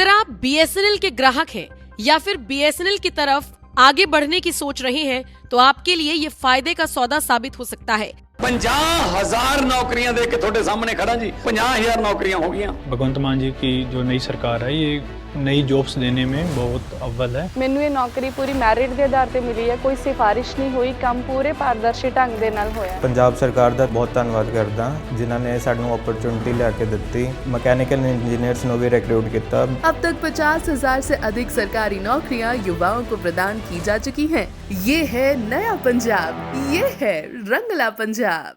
अगर आप बीएसएनएल के ग्राहक हैं या फिर बीएसएनएल की तरफ आगे बढ़ने की सोच रहे हैं तो आपके लिए ये फायदे का सौदा साबित हो सकता है। 50,000 नौकरियां दे के थोड़े सामने खड़ा जी, 50,000 नौकरियां हो गई। भगवंत मान जी की जो नई सरकार है ये नई जॉब्स देने में बहुत अव्वल है। ਮੈਨੂੰ ਇਹ ਨੌਕਰੀ ਪੂਰੀ ਮੈਰਿਟ ਦੇ ਆਧਾਰ ਤੇ ਮਿਲੀ ਹੈ, ਕੋਈ ਸਿਫਾਰਿਸ਼ ਨਹੀਂ ਹੋਈ, ਕੰਮ ਪੂਰੇ ਪਾਰਦਰਸ਼ੀ ਢੰਗ ਦੇ ਨਾਲ ਹੋਇਆ। ਪੰਜਾਬ ਸਰਕਾਰ ਦਾ ਬਹੁਤ ਧੰਨਵਾਦ ਕਰਦਾ ਜਿਨ੍ਹਾਂ ਨੇ ਸਾਨੂੰ ਓਪਰਚੁਨਿਟੀ ਲਿਆ ਕੇ ਦਿੱਤੀ। मैकेनिकल इंजीनियर्स ਨੂੰ ਵੀ रिक्रूट किया। अब तक 50,000 से अधिक सरकारी नौकरियां युवाओं को प्रदान की जा चुकी हैं। ये है नया पंजाब, ये है रंगला पंजाब।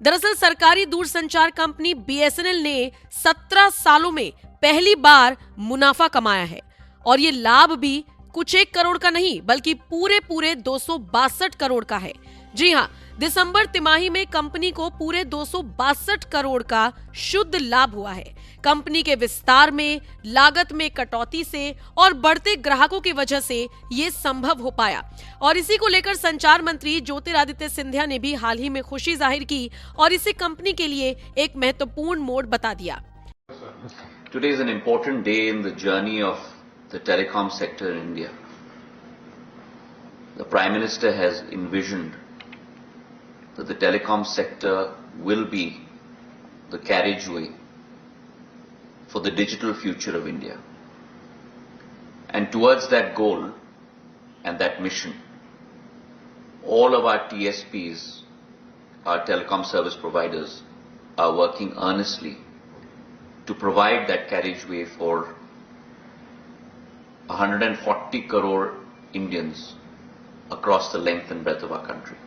दरअसल सरकारी दूरसंचार कंपनी बीएसएनएल ने 17 सालों में पहली बार मुनाफा कमाया है और ये लाभ भी कुछ 1 करोड़ का नहीं बल्कि पूरे 262 करोड़ का है। जी हाँ, दिसंबर तिमाही में कंपनी को पूरे 262 करोड़ का शुद्ध लाभ हुआ है। कंपनी के विस्तार में, लागत में कटौती से और बढ़ते ग्राहकों की वजह से ये संभव हो पाया और इसी को लेकर संचार मंत्री ज्योतिरादित्य सिंधिया ने भी हाल ही में खुशी जाहिर की और इसे कंपनी के लिए एक महत्वपूर्ण मोड़ बता दिया। Today is an important day in the journey of the telecom sector in India. The Prime Minister has envisioned that the telecom sector will be the carriageway for the digital future of India. And towards that goal and that mission, all of our TSPs, our telecom service providers, are working earnestly to provide that carriageway for 140 crore Indians across the length and breadth of our country.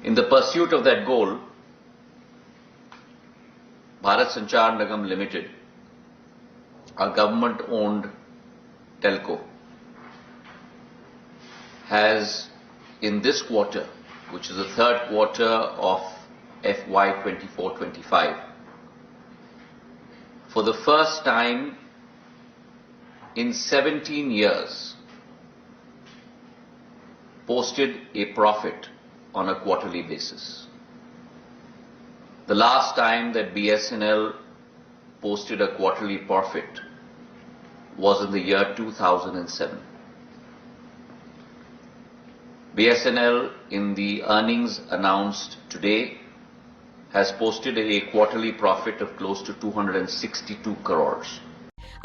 In the pursuit of that goal, Bharat Sanchar Nigam Limited, a government-owned telco, has in this quarter, which is the third quarter of FY 24-25, for the first time in 17 years, posted a profit on a quarterly basis. The last time that BSNL posted a quarterly profit was in the year 2007. BSNL, in the earnings announced today, has posted a quarterly profit of close to 262 crores.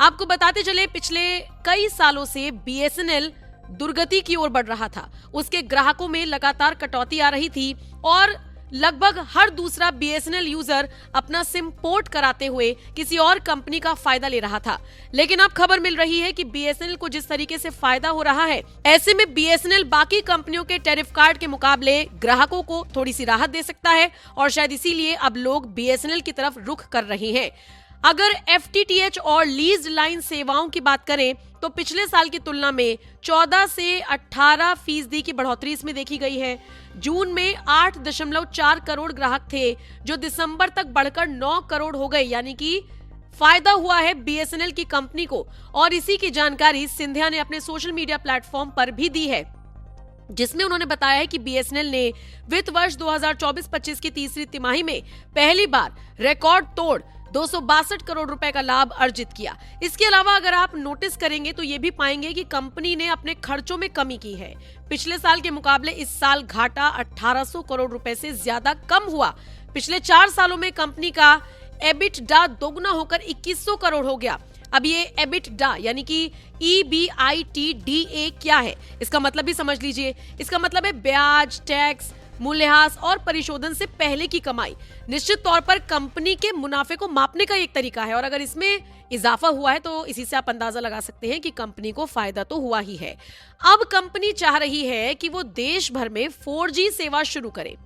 आपको बताते चले पिछले कई सालों से BSNL दुर्गति की ओर बढ़ रहा था। उसके ग्राहकों में लगातार कटौती आ रही थी और लगभग हर दूसरा बीएसएनएल यूजर अपना सिम पोर्ट कराते हुए किसी और कंपनी का फायदा ले रहा था। लेकिन अब खबर मिल रही है कि बीएसएनएल को जिस तरीके से फायदा हो रहा है, ऐसे में बीएसएनएल बाकी कंपनियों के टैरिफ कार्ड के मुकाबले ग्राहकों को थोड़ी सी राहत दे सकता है और शायद इसीलिए अब लोग बीएसएनएल की तरफ रुख कर रहे हैं। अगर FTTH और लीज्ड लाइन सेवाओं की बात करें तो पिछले साल की तुलना में 14 से 18% की बढ़ोतरी इसमें देखी गई है। जून में 8.4 करोड़ ग्राहक थे जो दिसंबर तक बढ़कर 9 करोड़ हो गए, यानी कि फायदा हुआ है बीएसएनएल की कंपनी को। और इसी की जानकारी सिंधिया ने अपने सोशल मीडिया प्लेटफॉर्म पर भी दी है, जिसमें उन्होंने बताया है कि बीएसएनएल ने वित्त वर्ष 2024-25 की तीसरी तिमाही में पहली बार रिकॉर्ड तोड़ 262 करोड़ रुपए का लाभ अर्जित किया। इसके अलावा अगर आप नोटिस करेंगे तो ये भी पाएंगे कि कंपनी ने अपने खर्चों में कमी की है। पिछले साल के मुकाबले इस साल घाटा 1800 करोड़ रुपए से ज्यादा कम हुआ। पिछले 4 सालों में कंपनी का एबिटडा दोगुना होकर 2100 करोड़ हो गया। अब ये एबिटडा यानी कि EBITDA क्या है, इसका मतलब भी समझ लीजिए। इसका मतलब है ब्याज, टैक्स, मूल्यह्रास और परिशोधन से पहले की कमाई। निश्चित तौर पर कंपनी के मुनाफे को मापने का एक तरीका है और अगर इसमें इजाफा हुआ है तो इसी से आप अंदाजा लगा सकते हैं कि कंपनी को फायदा तो हुआ ही है। अब कंपनी चाह रही है कि वो देश भर में 4G सेवा शुरू करे।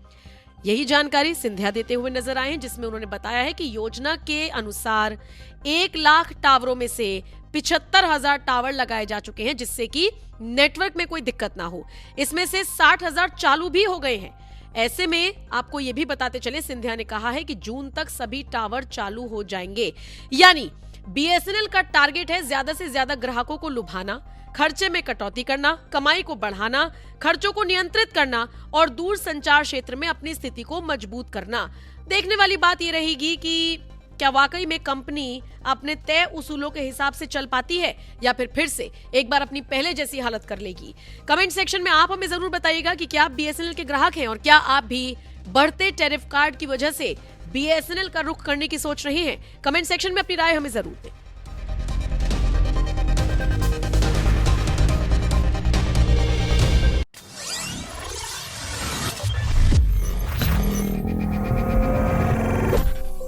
यही जानकारी सिंधिया देते हुए नजर आए हैं, जिसमें उन्होंने बताया है कि योजना के अनुसार 1 लाख टावरों में से 75,000 टावर लगाए जा चुके हैं, जिससे कि नेटवर्क में कोई दिक्कत ना हो। इसमें से 60,000 चालू भी हो गए हैं। ऐसे में आपको ये भी बताते चले, सिंधिया ने कहा है कि जून तक सभी टावर चालू हो जाएंगे। यानी बीएसएनएल का टारगेट है ज्यादा से ज्यादा ग्राहकों को लुभाना, खर्चे में कटौती करना, कमाई को बढ़ाना, खर्चों को नियंत्रित करना और दूर संचार क्षेत्र में अपनी स्थिति को मजबूत करना। देखने वाली बात ये रहेगी कि क्या वाकई में कंपनी अपने तय उसूलों के हिसाब से चल पाती है या फिर से एक बार अपनी पहले जैसी हालत कर लेगी? कमेंट सेक्शन में आप हमें जरूर बताइएगा कि क्या आप बीएसएनएल के ग्राहक हैं और क्या आप भी बढ़ते टैरिफ कार्ड की वजह से बीएसएनएल का रुख करने की सोच रहे हैं। कमेंट सेक्शन में अपनी राय हमें जरूर दें।